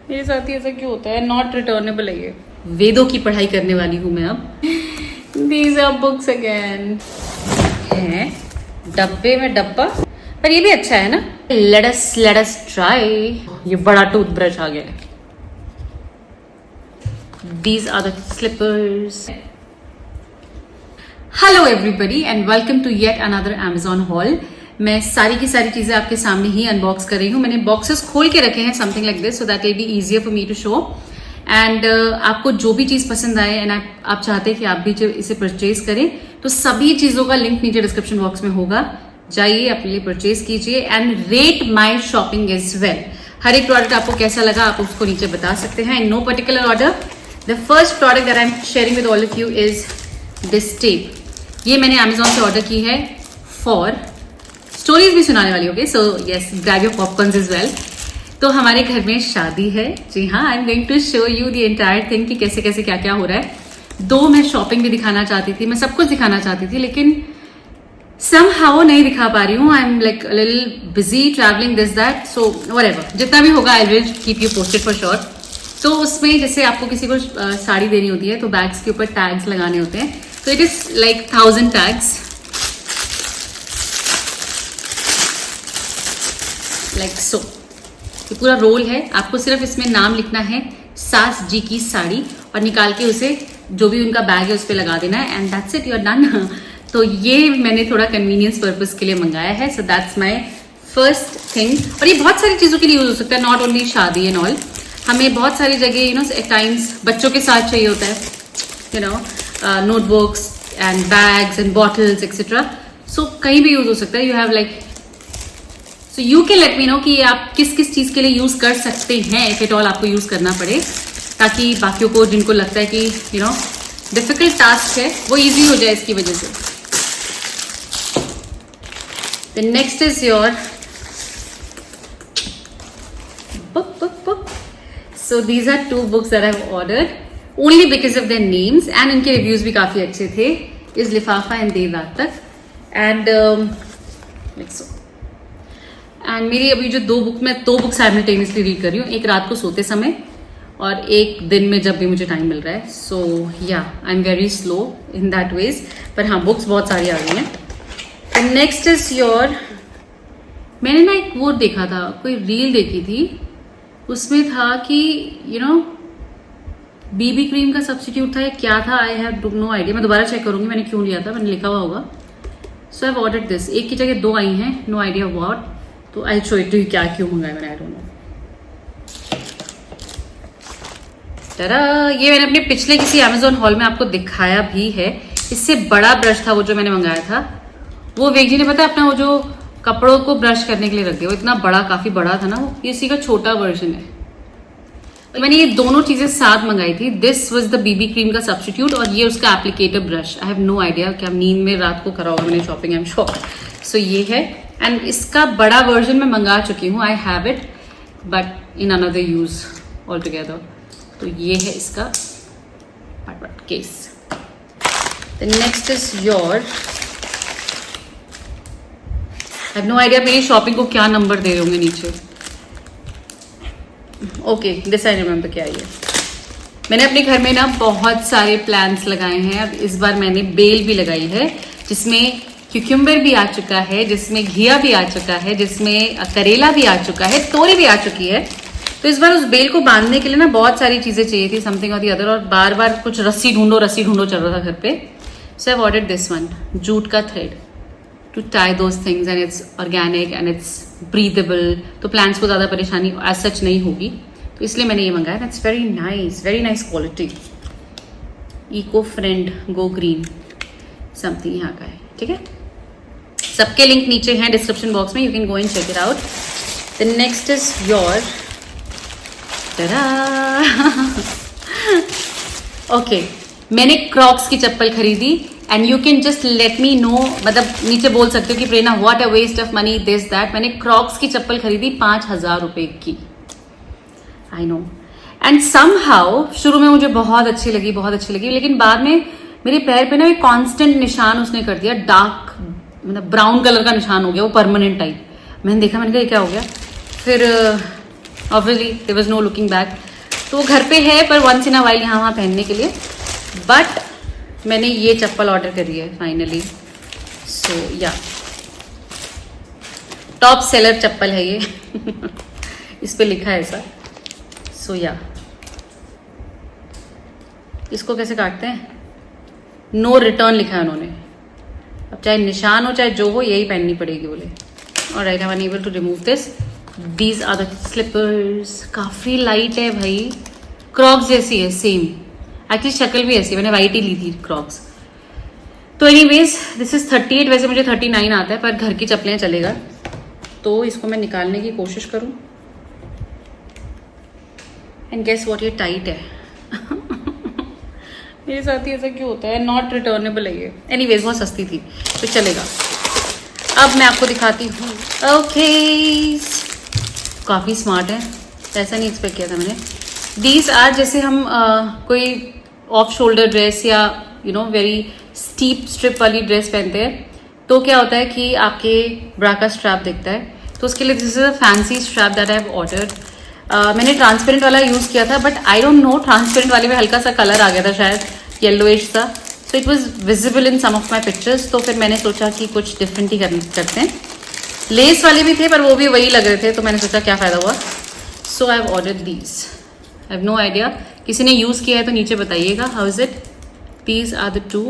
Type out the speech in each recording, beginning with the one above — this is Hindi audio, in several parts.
मेरे साथ ही ऐसा क्यों होता है? नॉट रिटर्नेबल है ये। वेदों की पढ़ाई करने वाली हूँ मैं अब। These are books again। है डब्बे में डब्बा, पर ये भी अच्छा है ना। Let us try। ये बड़ा टूथब्रश आ गया है। These are the slippers। Hello everybody and welcome to yet another Amazon haul। मैं सारी की सारी चीजें आपके सामने ही अनबॉक्स कर रही हूँ। मैंने बॉक्सेस खोल के रखे हैं something like this, so that will be easier for me to show. And आपको जो भी चीज पसंद आए एंड आप चाहते हैं कि आप भी इसे परचेज करें, तो सभी चीजों का लिंक नीचे डिस्क्रिप्शन बॉक्स में होगा। जाइए अपने लिए परचेज कीजिए and rate my shopping is well. हर एक प्रोडक्ट आपको कैसा लगा आप उसको नीचे बता सकते हैं in no particular order. The first product that I am sharing with all of you is this tape. ये मैंने अमेजोन से ऑर्डर की है फॉर स्टोरीज भी सुनाने वाली होगी, so yes grab your popcorns as well. तो हमारे घर में शादी है, जी हाँ, I am going to show you the entire thing कि कैसे कैसे क्या क्या हो रहा है। दो मैं शॉपिंग भी दिखाना चाहती थी, मैं सब कुछ दिखाना चाहती थी, लेकिन somehow नहीं दिखा पा रही हूँ। I am like little busy travelling this that, so whatever जितना भी होगा I will keep you posted for sure. तो उसमें जैसे आपको किसी को साड़ी देनी होती है तो बैग्स के ऊपर टैग्स लगाने होते हैं, तो it is like 1000 tags like so. ये पूरा रोल है, आपको सिर्फ इसमें नाम लिखना है सास जी की साड़ी और निकाल के उसे जो भी उनका बैग है उस पर लगा देना है and that's it, you are done. तो ये मैंने थोड़ा कन्वीनियंस पर्पस के लिए मंगाया है, so that's my first thing. और ये बहुत सारी चीजों के लिए यूज हो सकता है, नॉट ओनली शादी एंड ऑल। हमें बहुत सारी जगह यू नो एट टाइम्स बच्चों के साथ चाहिए होता है, you know notebooks and bags and bottles etcetera, so कहीं भी यूज हो सकता है। You have like so you can let me know कि आप किस किस चीज के लिए यूज कर सकते हैं इफ इट ऑल आपको यूज करना पड़े, ताकि बाकियों को जिनको लगता है कि यू नो डिफिकल्ट टास्क है वो इजी हो जाए इसकी वजह से। The next is your book। So these are two books that I've ordered only because of their names and इनके रिव्यूज भी काफी अच्छे थे। इस लिफाफा एंड देर रात तक एंड मेरी अभी जो दो बुक साइमल्टेनियसली रीड कर रही हूँ, एक रात को सोते समय और एक दिन में जब भी मुझे टाइम मिल रहा है। सो या I am very slow in that ways, पर हाँ बुक्स बहुत सारी आ गई हैं। नेक्स्ट इज योर, मैंने ना एक वो देखा था, कोई रील देखी थी, उसमें था कि यू नो बीबी क्रीम का सब्स्टिट्यूट था या क्या था, आई हैव नो आइडिया। मैं दोबारा चेक करूंगी मैंने क्यों लिया था, मैंने लिखा हुआ होगा। सो आई हैव ऑर्डर्ड दिस, एक की जगह दो आई हैं, नो आइडिया व्हाट, तो I show it to you क्या क्यों मंगाया मैंने, आई डोंट नो। तरा ये मैंने अपने पिछले किसी अमेजोन हॉल में आपको दिखाया भी है। इससे बड़ा ब्रश था वो जो मैंने मंगाया था, वो वेग जी ने पता है अपना वो जो कपड़ों को ब्रश करने के लिए रख दिया, वो इतना बड़ा, काफी बड़ा था ना वो, ये इसी का छोटा वर्जन है। तो मैंने ये दोनों चीजें साथ मंगाई थी। This was the BB cream का सब्स्टिट्यूट और ये उसका applicator brush. I have no idea, क्या नींद में रात को करा होगा मैंने shopping, I am sure. So ये है एंड इसका बड़ा वर्जन मैं मंगा चुकी हूँ, I have it but in another use all together. तो ये है इसका case. The next is your, I have no idea मेरी शॉपिंग को क्या नंबर दे रहे होंगे नीचे। ओके दिस आई रिमेम्बर क्या है। मैंने अपने घर में ना बहुत सारे प्लांट्स लगाए हैं। अब इस बार मैंने बेल भी लगाई है, जिसमें क्यूक्यूम्बर भी आ चुका है, जिसमें घिया भी आ चुका है, जिसमें करेला भी आ चुका है, तोरी भी आ चुकी है। तो इस बार उस बेल को बांधने के लिए ना बहुत सारी चीजें चाहिए थी, समथिंग और दी अदर, और बार बार कुछ रस्सी ढूंढो चल रहा था घर पे। So I have ordered this one, jute का thread to tie those things and it's organic and it's breathable, तो plants को ज़्यादा परेशानी as such नहीं होगी, तो इसलिए मैंने ये मंगाया। That's very nice quality, eco friend go green something यहाँ का है, ठीक है। सबके लिंक नीचे हैं डिस्क्रिप्शन बॉक्स में, you can go and check it out। The next is your okay, मैंने क्रॉक्स की चप्पल खरीदी and you can just let me know, मतलब नीचे बोल सकते हो कि Prerna what a waste of money this that. मैंने क्रॉक्स की चप्पल खरीदी 5000 रुपए की, आई नो, एंड समहाउ शुरू में मुझे बहुत अच्छी लगी, लेकिन बाद में मेरे पैर पे ना एक कांस्टेंट निशान उसने कर दिया, डार्क मतलब ब्राउन कलर का निशान हो गया, वो परमानेंट टाइप। मैंने देखा, मैंने कहा ये क्या हो गया। फिर obviously there was no looking back. तो वो घर पे है पर वंस इन अ वाइल यहाँ वहाँ पहनने के लिए। बट मैंने ये चप्पल ऑर्डर करी है फाइनली। सो या टॉप सेलर चप्पल है ये इस पे लिखा है ऐसा। सो या इसको कैसे काटते हैं, नो रिटर्न लिखा है उन्होंने। अब चाहे निशान हो चाहे जो हो यही पहननी पड़ेगी बोले। Alright, I am unable to remove this. These are the slippers. काफी लाइट है भाई, क्रॉक्स जैसी है सेम। एक्चुअली शक्ल भी ऐसी, मैंने वाइट ही ली थी क्रॉक्स। तो एनीवेज दिस इज 38, वैसे मुझे 39 आता है पर घर की चप्पलें चलेगा। तो इसको मैं निकालने की कोशिश करूं एंड गेस व्हाट, ये टाइट है मेरे साथ ही ऐसा क्यों होता है, नॉट रिटर्नेबल है ये। एनीवेज बहुत सस्ती थी तो चलेगा। अब मैं आपको दिखाती हूँ। ओके, काफ़ी स्मार्ट है, ऐसा नहीं एक्सपेक्ट किया था मैंने। दीज आर जैसे हम कोई ऑफ शोल्डर ड्रेस या you know very steep strip वाली ड्रेस पहनते हैं तो क्या होता है कि आपके ब्रा का स्ट्रैप दिखता है। तो उसके लिए this is a fancy strap that I have ordered. मैंने ट्रांसपेरेंट वाला यूज़ किया था but I don't know, transparent वाले में हल्का सा कलर आ गया था शायद, येलोइश सा। So it was visible in some of my pictures. तो फिर मैंने सोचा कि कुछ डिफरेंट ही करते हैं। लेस वाले भी थे पर वो भी वही लग रहे थे तो मैंने सोचा क्या फ़ायदा हुआ। So I have ordered these. I have no idea, किसी ने यूज़ किया है तो नीचे बताइएगा how is it. These are the two,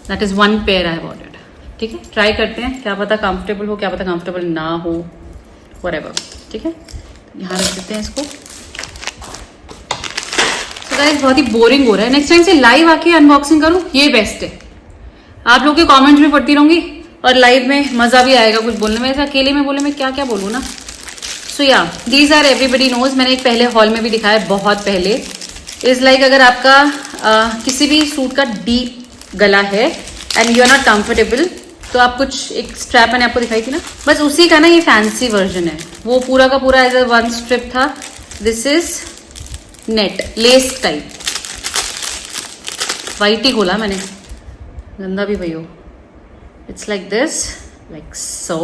that is one pair I have ordered. ठीक है, ट्राई करते हैं, क्या पता कंफर्टेबल हो, क्या पता कंफर्टेबल ना हो, व्हाटएवर। ठीक है, यहाँ रख देते हैं इसको। तो गाइस बहुत ही बोरिंग हो रहा है, नेक्स्ट टाइम से लाइव आके अनबॉक्सिंग करूँ ये बेस्ट है। आप लोग के कमेंट्स भी पढ़ती रहूंगी और लाइव में मजा भी आएगा कुछ बोलने में। ऐसा अकेले में बोले मैं क्या क्या बोलूँ ना। सो या दीज आर एवरीबडी नोज। मैंने एक पहले हॉल में भी दिखाया, बहुत पहले। इज लाइक अगर आपका किसी भी सूट का डीप गला है and you are not comfortable तो आप कुछ एक स्ट्रैप मैंने आपको दिखाई थी ना, बस उसी का ना ये फैंसी वर्जन है। वो पूरा का पूरा एज अ वन स्ट्रिप था। This is net lace type. White ही खोला मैंने, गंदा भी वही हो। It's like this, like so.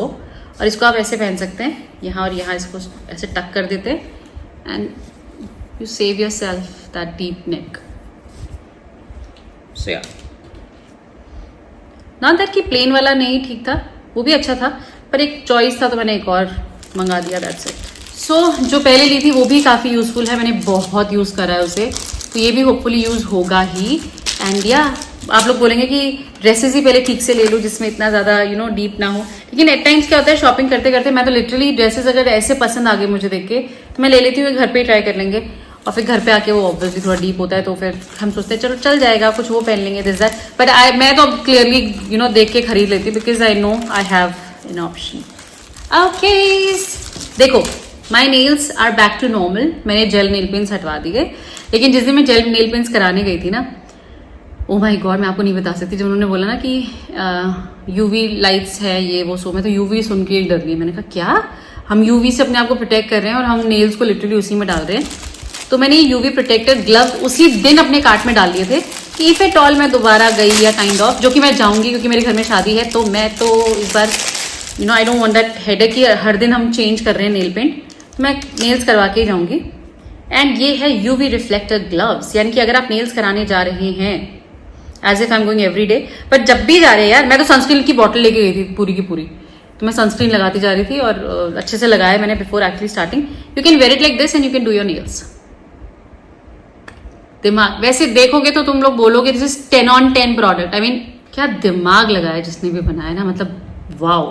और इसको आप ऐसे पहन सकते हैं, यहाँ और यहाँ इसको ऐसे टक कर देते हैं and you save yourself that deep neck. So yeah not that कि प्लेन वाला नहीं ठीक था, वो भी अच्छा था पर एक चॉइस था तो मैंने एक और मंगा दिया, दैट्स इट। सो जो पहले ली थी वो भी काफ़ी यूजफुल है, मैंने बहुत यूज़ करा है उसे, तो ये भी होपफुली यूज़ होगा ही। एंड या आप लोग बोलेंगे कि ड्रेसेस ही पहले ठीक से ले लूँ जिसमें इतना ज़्यादा यू नो डीप ना हो, लेकिन एट टाइम्स क्या होता है शॉपिंग करते करते मैं तो लिटरली ड्रेसेस अगर ऐसे पसंद आ गए मुझे देख के तो मैं ले लेती हूँ, घर पे ही ट्राई कर लेंगे। और फिर घर पे आके वो ऑब्वियसली थोड़ा डीप होता है तो फिर हम सोचते हैं चलो चल जाएगा, कुछ वो पहन लेंगे दिस दैट। बट मैं तो अब क्लियरली यू नो देख के खरीद लेती because I know I have an option. Okay देखो, my nails are back to normal. मैंने जेल नेल पेंट्स हटवा दिए, लेकिन जिस दिन मैं जेल नेल पेंट्स कराने गई थी ना, ओ माय गॉड मैं आपको नहीं बता सकती। जब उन्होंने बोला ना कि यूवी लाइट्स है ये वो, सो मैं तो यूवी सुन के डर गई। मैंने कहा क्या, हम यूवी से अपने आप को प्रोटेक्ट कर रहे हैं और हम नेल्स को लिटरली उसी में डाल रहे हैं। तो मैंने यूवी प्रोटेक्टर ग्लव्स उसी दिन अपने कार्ट में डाल दिए थे कि इफ एट ऑल मैं दोबारा गई या काइंड ऑफ, जो कि मैं जाऊंगी क्योंकि मेरे घर में शादी है, तो मैं तो इस बार you know I don't want that headache कि हर दिन हम चेंज कर रहे हैं नेल पेंट, तो मैं नेल्स करवा के ही जाऊंगी। एंड ये है यूवी रिफ्लेक्टर ग्लव्स, यानी कि अगर आप नेल्स कराने जा रहे हैं as if I am going every day, but जब भी जा रहे हैं यार, मैं तो सनस्क्रीन की बॉटल लेके गई थी पूरी की पूरी, तो मैं सनस्क्रीन लगाती जा रही थी और अच्छे से लगाया मैंने before actually starting. You can wear it like this and you can do your nails. दिमाग वैसे देखोगे तो तुम लोग बोलोगे this is 10 on 10 product. I mean क्या दिमाग लगाया जिसने भी बनाया ना, मतलब वाओ।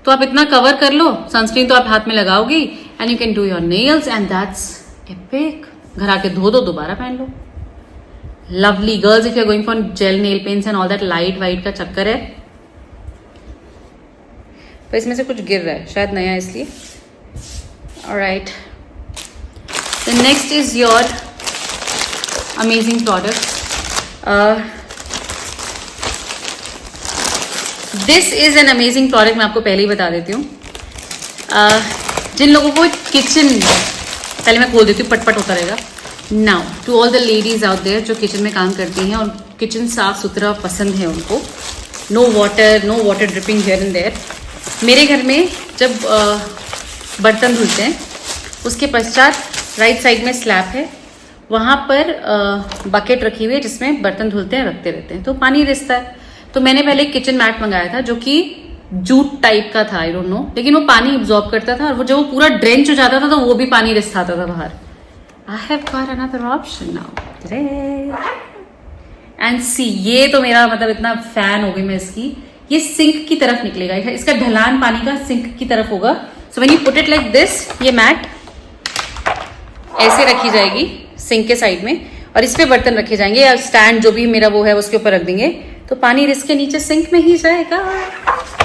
तो आप इतना कवर कर लो, सनस्क्रीन तो आप हाथ में लगाओगे and you can do your nails and that's epic. घर आके धो दो, दोबारा पहन लो। Lovely girls, if you are going for gel nail paints and all that light white का चक्कर है। तो इसमें से कुछ गिर रहा है, शायद नया इसलिए। Alright, the next is your amazing product. This is an amazing product, मैं आपको पहले ही बता देती हूँ। जिन लोगों को किचन, पहले मैं खोल देती हूँ, पटपट होता रहेगा। Now to all the ladies out there जो किचन में काम करती हैं और किचन साफ सुथरा पसंद है उनको, no water dripping here and there. मेरे घर में जब बर्तन धुलते हैं उसके पश्चात राइट साइड में स्लैब है, वहाँ पर बकेट रखी हुई है जिसमें बर्तन धुलते हैं, रखते रहते हैं, तो पानी रिसता है। तो मैंने पहले एक किचन मैट मंगाया था जो कि जूट टाइप का था, आई डोंट नो, लेकिन वो पानी एब्जॉर्ब करता था और वो जब वो पूरा ड्रेंच हो जाता था तो वो भी पानी रिसाता था बाहर। I have got another option now and see, ये तो मेरा मतलब इतना फैन हो गई मैं इसकी। ये सिंक की तरफ निकलेगा, इसका ढलान पानी का सिंक की तरफ होगा। So when you put it like this, ये मैट ऐसे रखी जाएगी सिंक के साइड में और इस पे बर्तन रखे जाएंगे या स्टैंड जो भी मेरा वो है उसके ऊपर रख देंगे, तो पानी रिस के नीचे सिंक में ही जाएगा।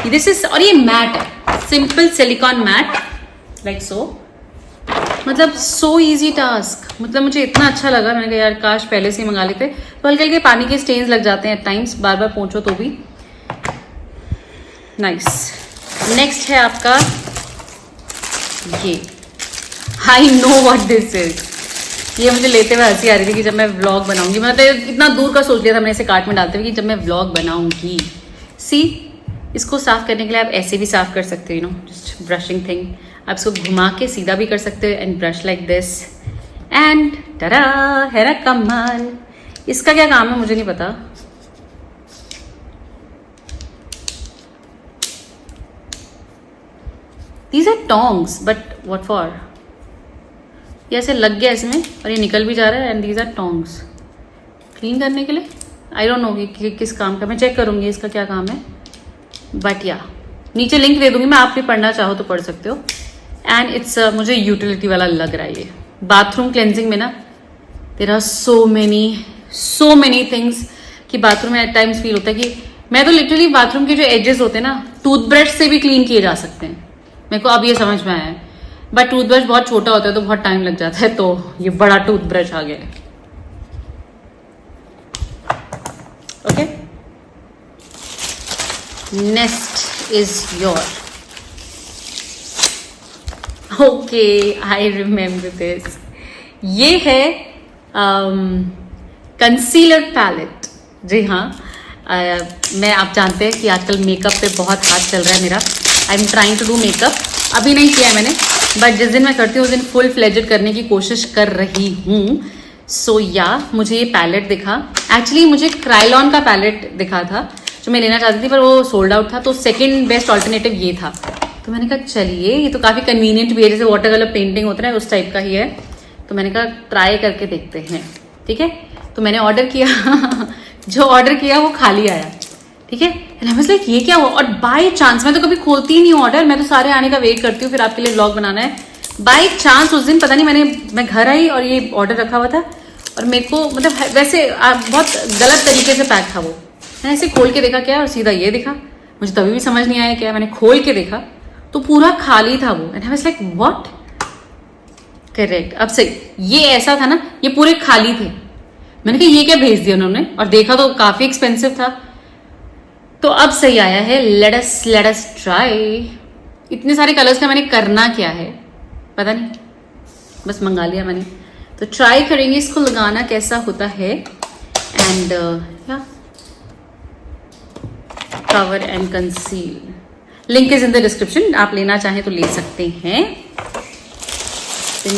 दिस इज, और ये मैट है, simple silicone mat like so. मतलब सो इजी टास्क, मतलब मुझे इतना अच्छा लगा, मैंने कहा यार काश पहले से ही मंगा लेते। तो हल्के हल्के पानी के स्टेन्स लग जाते हैं एट टाइम्स, बार बार पोंछो तो भी। नाइस। नेक्स्ट है आपका ये, I know what this is. ये मुझे लेते हुए हंसी आ रही थी कि जब मैं व्लॉग बनाऊंगी, मतलब इतना दूर का सोच लिया था मैंने इसे कार्ट में डालते हुए कि जब मैं व्लॉग बनाऊंगी। सी, इसको साफ करने के लिए आप ऐसे भी साफ कर सकते हो, you know, just brushing thing. आप इसको घुमा के सीधा भी कर सकते हो and brush like this and ta-ra, है ना कमाल। इसका क्या काम है मुझे नहीं पता। These are tongs, but what for? ये ऐसे लग गया इसमें और ये निकल भी जा रहा है and these are tongs। Clean करने के लिए आई डोंट नो कि किस काम का, मैं चेक करूंगी इसका क्या काम है। बट या नीचे लिंक दे दूंगी मैं, आप भी पढ़ना चाहो तो पढ़ सकते हो। एंड इट्स मुझे यूटिलिटी वाला लग रहा है ये। बाथरूम क्लेंजिंग में ना there are so many things कि बाथरूम में एट टाइम्स फील होता है कि मैं तो लिटरली बाथरूम के जो एजेस होते हैं ना टूथब्रश से भी क्लीन किए जा सकते हैं। मेरे को अब ये समझ में आया है, बट टूथब्रश बहुत छोटा होता है तो बहुत टाइम लग जाता है, तो ये बड़ा टूथब्रश आ गया है। Okay, next is your, okay I remember this. ये है कंसीलर पैलेट। जी हाँ, मैं, आप जानते हैं कि आजकल मेकअप पे बहुत हाथ चल रहा है मेरा। I am trying to do makeup, अभी नहीं किया मैंने, बट जिस दिन मैं करती हूँ उस दिन फुल फ्लेजेड करने की कोशिश कर रही हूँ। सो या मुझे ये पैलेट दिखा, एक्चुअली मुझे क्राइलॉन का पैलेट दिखा था जो मैं लेना चाहती थी पर वो सोल्ड आउट था, तो सेकंड बेस्ट ऑल्टरनेटिव ये था। तो मैंने कहा चलिए ये तो काफ़ी कन्वीनियंट भी है, जैसे वाटर कलर पेंटिंग होता है उस टाइप का ही है, तो मैंने कहा ट्राई करके देखते हैं। ठीक है, तो मैंने ऑर्डर किया जो ऑर्डर किया वो खाली आया। ठीक है, एंड आई वाज लाइक ये क्या हुआ। और बाय चांस, मैं तो कभी खोलती ही नहीं हूँ ऑर्डर, मैं तो सारे आने का वेट करती हूँ, फिर आपके लिए व्लॉग बनाना है। बाय चांस उस दिन पता नहीं मैं घर आई और ये ऑर्डर रखा हुआ था और मेरे को मतलब वैसे बहुत गलत तरीके से पैक था वो। मैंने ऐसे खोल के देखा क्या और सीधा ये दिखा, मुझे तभी भी समझ नहीं आया क्या। मैंने खोल के देखा तो पूरा खाली था वो, and I was like what. Correct, अब सही, ये ऐसा था ना, ये पूरे खाली थे। मैंने कहा ये क्या भेज दिया उन्होंने, और देखा तो काफी एक्सपेंसिव था। तो अब सही आया है, लेट अस ट्राई। इतने सारे कलर्स का मैंने करना क्या है पता नहीं, बस मंगा लिया मैंने। तो ट्राई करेंगे इसको लगाना कैसा होता है। And cover and conceal, link is in the description, आप लेना चाहें तो ले सकते हैं।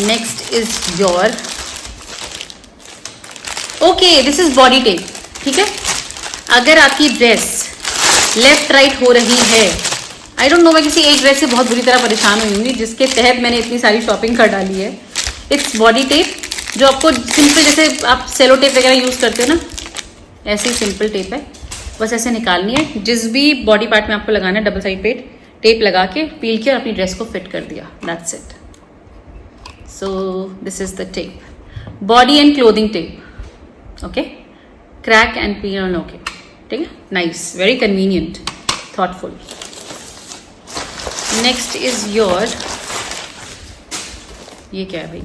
Next is your, okay this is body tape. ठीक है, अगर आपकी ड्रेस लेफ्ट राइट हो रही है, आई डोंट नो, मैं किसी एक ड्रेस से बहुत बुरी तरह परेशान हुई हूँ जिसके तहत मैंने इतनी सारी शॉपिंग कर डाली है। इट्स बॉडी टेप, जो आपको सिंपल जैसे आप सेलो टेप वगैरह यूज करते हो ना, ऐसी सिंपल टेप है, बस ऐसे निकालनी है। जिस भी बॉडी पार्ट में आपको लगाना है डबल साइड टेप लगा के पील के अपनी ड्रेस को फिट कर दिया, that's it. So this is the tape, body and clothing tape. Okay, crack and peel, okay ठीक है, nice, very convenient, thoughtful. Next is your, ये क्या है भाई,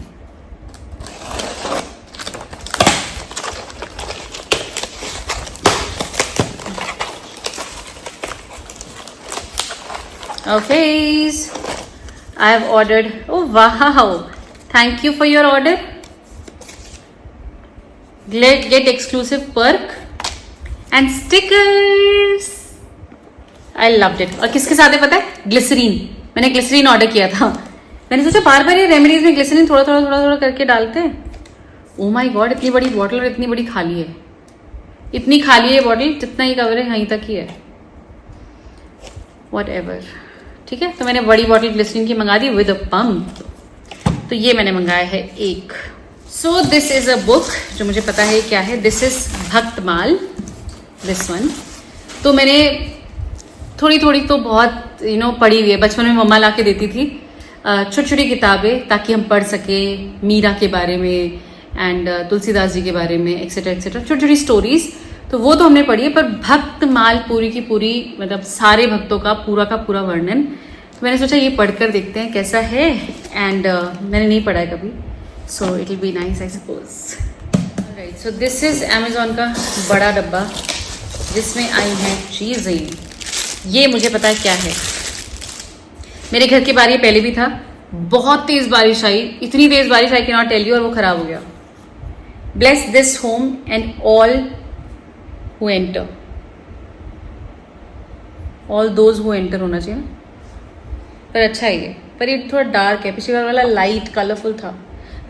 okay, I have ordered, oh wow, thank you for your order, get exclusive perk and stickers, I loved it। और किसके साथ है पता है, ग्लिसरीन, मैंने ग्लिसरीन ऑर्डर किया था मैंने सोचा बार बार ये रेमेडीज में ग्लिसरीन थोड़ा थोड़ा थोड़ा थोड़ा करके डालते हैं। ओ माय गॉड, इतनी बड़ी बॉटल और इतनी बड़ी खाली है। इतनी खाली है बॉटल, जितना ही कवर है यहीं तक ही है। वॉट एवर, ठीक है। तो मैंने बड़ी बॉटल ग्लिसरीन की मंगा दी विद अ पंप। तो ये मैंने मंगाया है एक। So this is a book, जो मुझे पता है क्या है। This is Bhaktamal, this one. तो मैंने थोड़ी थोड़ी तो बहुत पढ़ी हुई है। बचपन में मम्मा ला के देती थी छोटी छोटी किताबें, ताकि हम पढ़ सके मीरा के बारे में एंड तुलसीदास जी के बारे में, एक्सेट्रा एक्सेट्रा, छोटी छोटी स्टोरीज। तो वो तो हमने पढ़ी है, पर भक्तमाल पूरी की पूरी, मतलब सारे भक्तों का पूरा वर्णन। तो मैंने सोचा ये पढ़कर देखते हैं कैसा है। एंड मैंने नहीं पढ़ा है कभी, so it will be nice I suppose. Right, so this is Amazon का बड़ा डब्बा, जिसमें आई हैं चीजें। ये मुझे पता है क्या है। मेरे घर के बाहर ये पहले भी था। बहुत तेज बारिश आई, इतनी तेज बारिश I can not tell you, और वो खराब हो गया। Bless this home and all who enter, all those who enter होना चाहिए ना। पर अच्छा है ये, पर ये थोड़ा डार्क है। पिछली बार वाला लाइट कलरफुल था,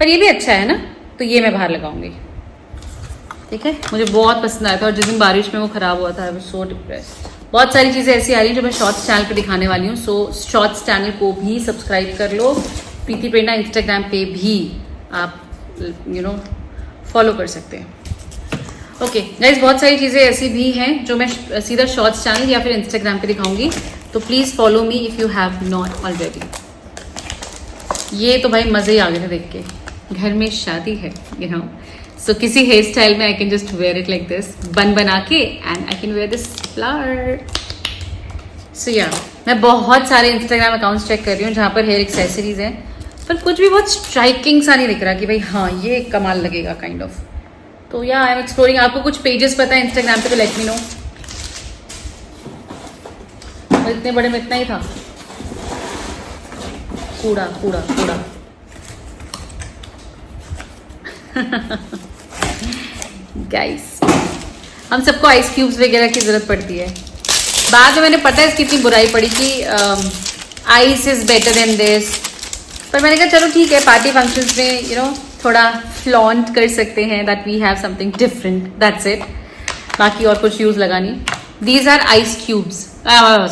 पर ये भी अच्छा है ना। तो ये मैं बाहर लगाऊंगी, ठीक है। मुझे बहुत पसंद आया था, और जिस दिन बारिश में वो खराब हुआ था, आई वाज सो डिप्रेस्ड। बहुत सारी चीजें ऐसी आ रही हैं जो मैं शॉर्ट्स चैनल पे दिखाने वाली हूँ। सो शॉर्ट्स चैनल को भी सब्सक्राइब कर लो। प्रीति प्रेरणा इंस्टाग्राम पे भी आप फॉलो कर सकते हैं। ओके गाइज, बहुत सारी चीजें ऐसी भी हैं जो मैं सीधा शॉर्ट्स चैनल या फिर इंस्टाग्राम पे दिखाऊंगी। तो please follow me if you have not already. ये तो भाई मजे ही आ गए थे देख के। घर में शादी है, सो किसी हेयर स्टाइल में I can just wear it like this, bun बना के, and I can wear this flower. So yeah मैं बहुत सारे इंस्टाग्राम अकाउंट्स चेक कर रही हूँ जहाँ पर हेयर एक्सेसरीज हैं, पर कुछ भी बहुत स्ट्राइकिंग सा नहीं दिख रहा कि भाई हाँ ये कमाल लगेगा काइंड ऑफ। तो या आई एम एक्सप्लोरिंग। आपको कुछ पेजेस पता है इंस्टाग्राम पे तो लेट मी नो। इतने बड़े में इतना ही था, कूड़ा कूड़ा कूड़ा। गाइस, हम सबको आइस क्यूब्स वगैरह की जरूरत पड़ती है। बाद में मैंने पता है इसकी इतनी बुराई पड़ी कि ice is better than this, पर मैंने कहा चलो ठीक है, पार्टी फंक्शंस में थोड़ा फ्लॉन्ट कर सकते हैं that we have something different, that's it. बाकी और कुछ यूज लगा नहीं। These are ice cubes,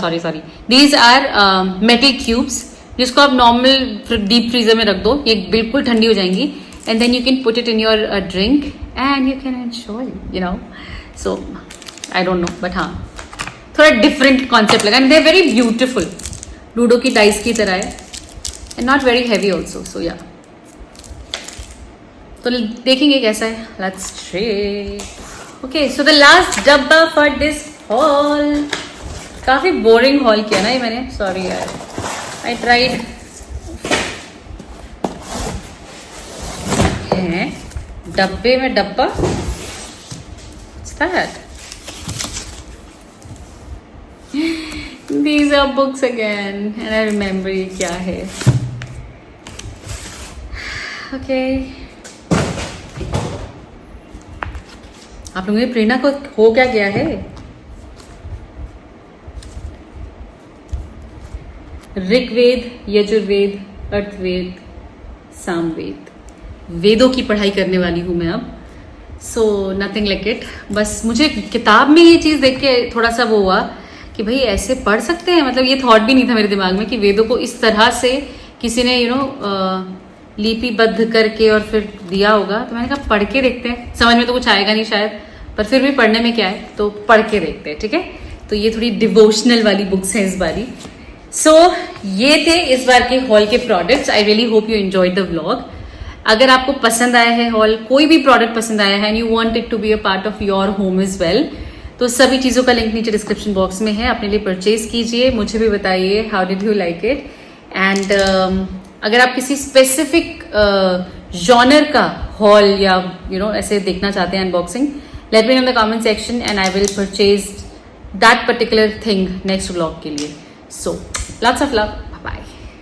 sorry these are metal cubes, जिसको आप नॉर्मल डीप फ्रीजर में रख दो, ये बिल्कुल ठंडी हो जाएंगी। And then you can put it in your drink and you can enjoy, So, I don't know, but हाँ, थोड़ा different concept लगा, and they're very beautiful. Ludo की डाइस की तरह है, and not very heavy also, so yeah. तो देखेंगे कैसा है, let's try. Okay, so the last डब्बा for this haul. काफी boring haul किया ना ये मैंने, sorry यार. I tried. है डब्बे में डब्बा, What's that? These are books again, and I remember ये क्या है. Okay. आप लोगों की प्रेरणा को हो क्या गया है? ऋग्वेद, यजुर्वेद, अर्थवेद, सामवेद, वेदों की पढ़ाई करने वाली हूं मैं अब। So nothing like it. बस मुझे किताब में ये चीज देख के थोड़ा सा वो हुआ कि भाई ऐसे पढ़ सकते हैं, मतलब ये थॉट भी नहीं था मेरे दिमाग में कि वेदों को इस तरह से किसी ने लिपिबद्ध करके और फिर दिया होगा। तो मैंने कहा पढ़ के देखते हैं, समझ में तो कुछ आएगा नहीं शायद, पर फिर भी पढ़ने में क्या है, तो पढ़ के देखते हैं, ठीक है। तो ये थोड़ी डिवोशनल वाली बुक्स हैं इस बारी। सो ये थे इस बार के हॉल के products. I really hope you enjoyed the vlog. अगर आपको पसंद आया है हॉल, कोई भी प्रोडक्ट पसंद आया है and you want it to be a part of your home as well, तो सभी चीज़ों का लिंक नीचे डिस्क्रिप्शन बॉक्स में है, अपने लिए परचेज कीजिए। मुझे भी बताइए how did you like it. And अगर आप किसी स्पेसिफिक जॉनर का हॉल या ऐसे देखना चाहते हैं unboxing, late me no in the comment section and I will purchase that particular thing next vlog के लिए। So lots of love.